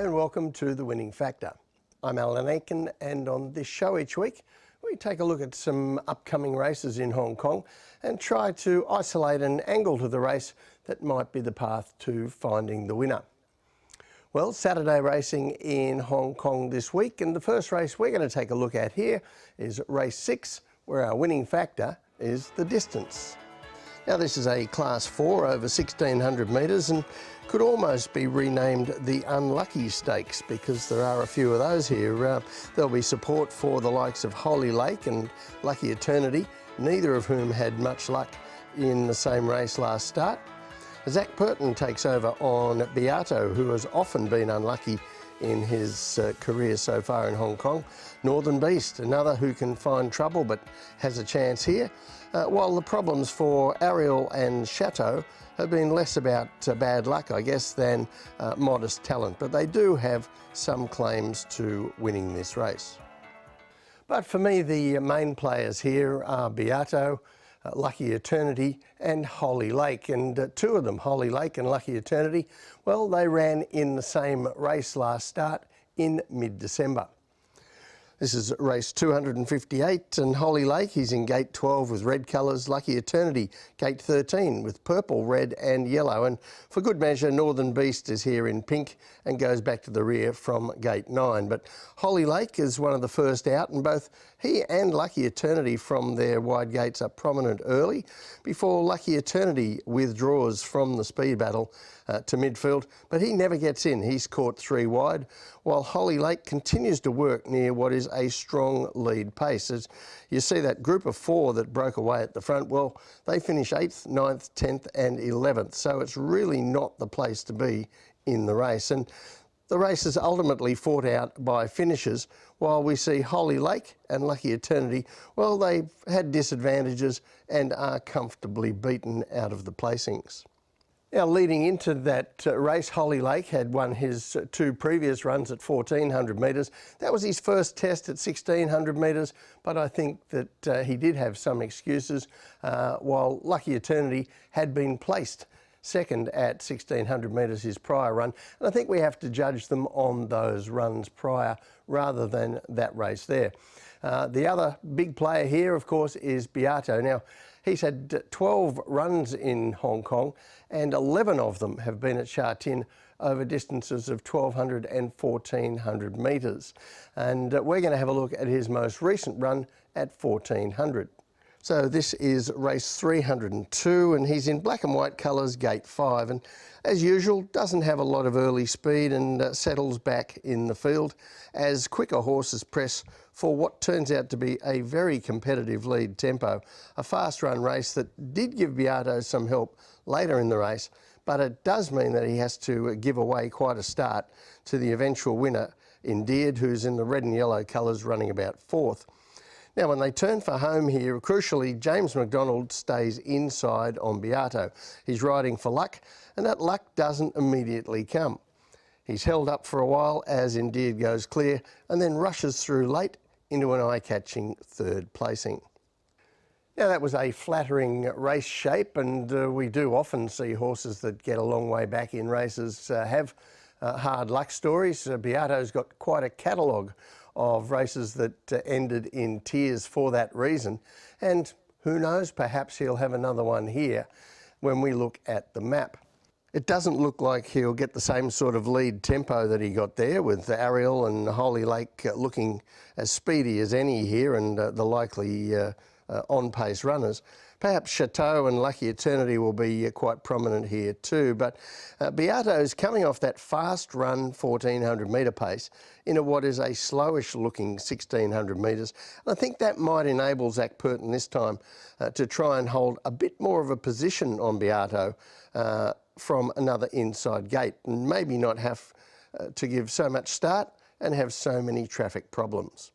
and welcome to The Winning Factor. I'm Alan Aitken, and on this show each week we take a look at some upcoming races in Hong Kong and try to isolate an angle to the race that might be the path to finding the winner. Well, Saturday racing in Hong Kong this week, and the first race we're going to take a look at here is race 6, where our winning factor is the distance. Now, this is a Class 4 over 1,600 metres and could almost be renamed the Unlucky Stakes because there are a few of those here. There'll be support for the likes of Holy Lake and Lucky Eternity, neither of whom had much luck in the same race last start. Zach Purton takes over on Beato, who has often been unlucky in his career so far in Hong Kong. Northern Beast, another who can find trouble but has a chance here. While the problems for Ariel and Chateau have been less about bad luck, I guess, than modest talent. But they do have some claims to winning this race. But for me, the main players here are Beato, Lucky Eternity and Holy Lake, and two of them, Holy Lake and Lucky Eternity, well, they ran in the same race last start in mid-December. This is race 258, and Holy Lake, he's in gate 12 with red colours. Lucky Eternity, gate 13 with purple, red and yellow. And for good measure, Northern Beast is here in pink and goes back to the rear from gate 9. But Holy Lake is one of the first out, and both he and Lucky Eternity from their wide gates are prominent early before Lucky Eternity withdraws from the speed battle to midfield, but he never gets in. He's caught 3 wide, while Holy Lake continues to work near what is a strong lead pace. As you see that group of 4 that broke away at the front, well, they finish 8th, 9th, 10th and 11th, so it's really not the place to be in the race. And the race is ultimately fought out by finishes, while we see Holy Lake and Lucky Eternity, well, they've had disadvantages and are comfortably beaten out of the placings. Now, leading into that race, Holy Lake had won his 2 previous runs at 1,400 metres. That was his first test at 1,600 metres, but I think that he did have some excuses, while Lucky Eternity had been placed second at 1,600 metres his prior run. And I think we have to judge them on those runs prior rather than that race there. The other big player here, of course, is Beato. Now, he's had 12 runs in Hong Kong, and 11 of them have been at Sha Tin over distances of 1,200 and 1,400 metres. And we're going to have a look at his most recent run at 1,400. So this is race 302, and he's in black and white colours, gate 5, and as usual doesn't have a lot of early speed and settles back in the field as quicker horses press for what turns out to be a very competitive lead tempo. A fast run race that did give Beato some help later in the race, but it does mean that he has to give away quite a start to the eventual winner, Endeared, who's in the red and yellow colours, running about 4th. Now, when they turn for home here, crucially, James McDonald stays inside on Beato. He's riding for luck, and that luck doesn't immediately come. He's held up for a while as Endeared goes clear and then rushes through late into an eye-catching 3rd placing. Now, that was a flattering race shape, and we do often see horses that get a long way back in races have hard luck stories. Beato's got quite a catalogue of races that ended in tears for that reason, and who knows, perhaps he'll have another one here when we look at the map. It doesn't look like he'll get the same sort of lead tempo that he got there, with Ariel and Holy Lake looking as speedy as any here and the likely on-pace runners. Perhaps Chateau and Lucky Eternity will be quite prominent here too, but Beato's coming off that fast run 1,400 metre pace into what is a slowish looking 1,600 metres. And I think that might enable Zach Purton this time to try and hold a bit more of a position on Beato from another inside gate, and maybe not have to give so much start and have so many traffic problems.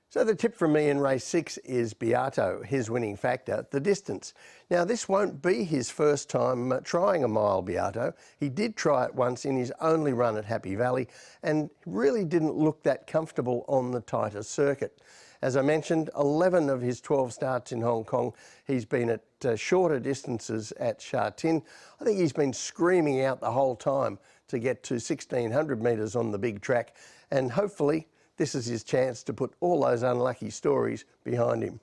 So the tip from me in race 6 is Beato, his winning factor, the distance. Now, this won't be his first time trying a mile Beato. He did try it once in his only run at Happy Valley and really didn't look that comfortable on the tighter circuit. As I mentioned, 11 of his 12 starts in Hong Kong, he's been at shorter distances at Sha Tin. I think he's been screaming out the whole time to get to 1600 metres on the big track, and hopefully this is his chance to put all those unlucky stories behind him.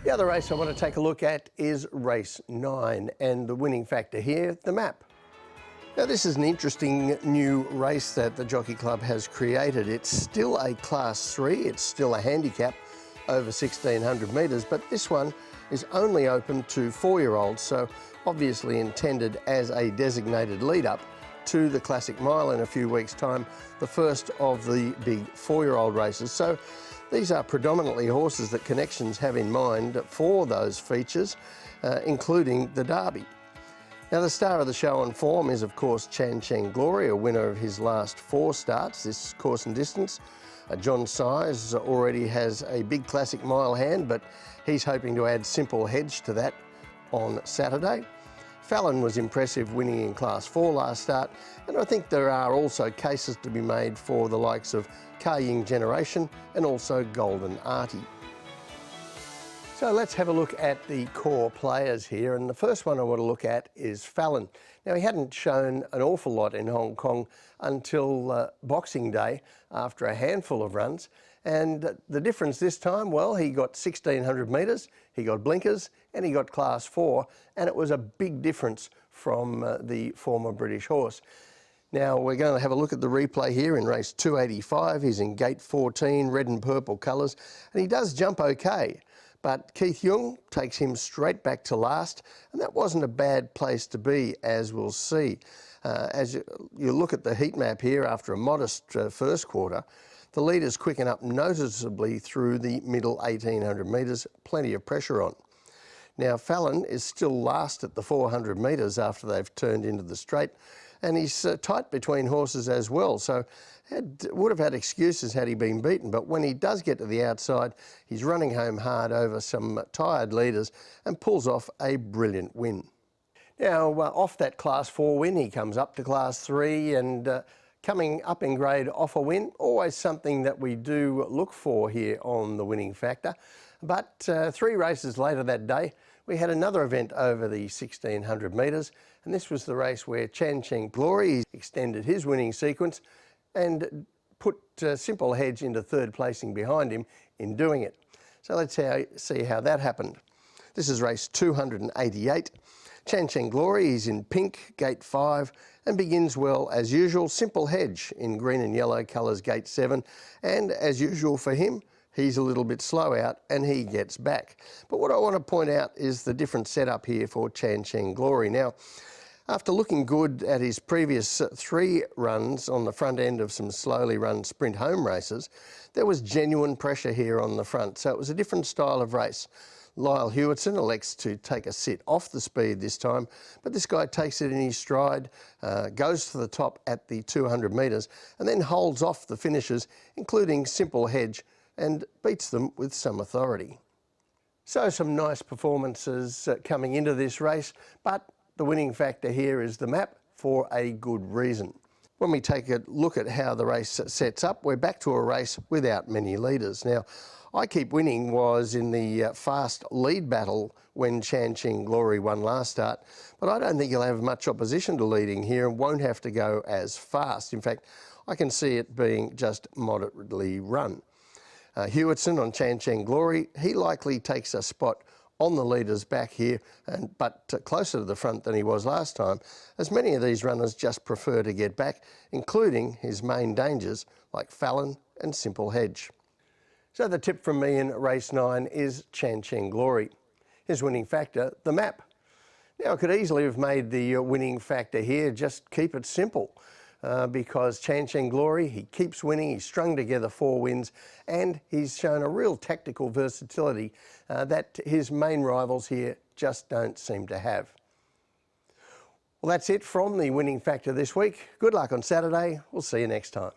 The other race I want to take a look at is race 9, and the winning factor here, the map. Now this is an interesting new race that the Jockey Club has created. It's still a Class 3, it's still a handicap over 1600 metres, but this one is only open to 4-year-olds, so obviously intended as a designated lead-up to the Classic Mile in a few weeks' time, the first of the big 4-year-old races. So these are predominantly horses that Connections have in mind for those features, including the Derby. Now the star of the show on form is of course Chan Cheng Glory, a winner of his last 4 starts this course and distance. John Size already has a big Classic Mile hand, but he's hoping to add Simple Hedge to that on Saturday. Fallon was impressive, winning in Class 4 last start, and I think there are also cases to be made for the likes of Ka Ying Generation and also Golden Artie. So let's have a look at the core players here, and the first one I want to look at is Fallon. Now he hadn't shown an awful lot in Hong Kong until Boxing Day after a handful of runs, and the difference this time, well, he got 1600 metres, he got blinkers and he got Class 4, and it was a big difference from the former British horse. Now we're going to have a look at the replay here in race 285. He's in gate 14, red and purple colours, and he does jump okay. But Keith Young takes him straight back to last, and that wasn't a bad place to be, as we'll see. As you look at the heat map here after a modest first quarter, the leaders quicken up noticeably through the middle 1800 metres, plenty of pressure on. Now Fallon is still last at the 400 metres after they've turned into the straight, and he's tight between horses as well, so would have had excuses had he been beaten, but when he does get to the outside, he's running home hard over some tired leaders and pulls off a brilliant win. Now off that Class 4 win, he comes up to Class 3, and coming up in grade off a win, always something that we do look for here on the winning factor. But 3 races later that day, we had another event over the 1600 metres, and this was the race where Chan Cheng Glory extended his winning sequence and put Simple Hedge into 3rd placing behind him in doing it. So let's see how that happened. This is race 288. Chan Cheng Glory is in pink, gate 5, and begins well as usual. Simple Hedge in green and yellow colours, gate 7, and as usual for him, he's a little bit slow out and he gets back. But what I want to point out is the different setup here for Chan Cheng Glory. Now, after looking good at his previous 3 runs on the front end of some slowly run sprint home races, there was genuine pressure here on the front, so it was a different style of race. Lyle Hewitson elects to take a sit off the speed this time, but this guy takes it in his stride, goes to the top at the 200 metres, and then holds off the finishers, including Simple Hedge, and beats them with some authority. So some nice performances coming into this race, but the winning factor here is the map for a good reason. When we take a look at how the race sets up, we're back to a race without many leaders. Now, I Keep Winning was in the fast lead battle when Chan Cheng Glory won last start, but I don't think he'll have much opposition to leading here and won't have to go as fast. In fact, I can see it being just moderately run. Hewitson on Chan Cheng Glory, he likely takes a spot on the leader's back here, but closer to the front than he was last time, as many of these runners just prefer to get back, including his main dangers like Fallon and Simple Hedge. So the tip from me in race 9 is Chan Cheng Glory. His winning factor, the map. Now I could easily have made the winning factor here, just keep it simple. Because Chan Cheng Glory, he keeps winning, he's strung together 4 wins, and he's shown a real tactical versatility that his main rivals here just don't seem to have. Well, that's it from the winning factor this week. Good luck on Saturday. We'll see you next time.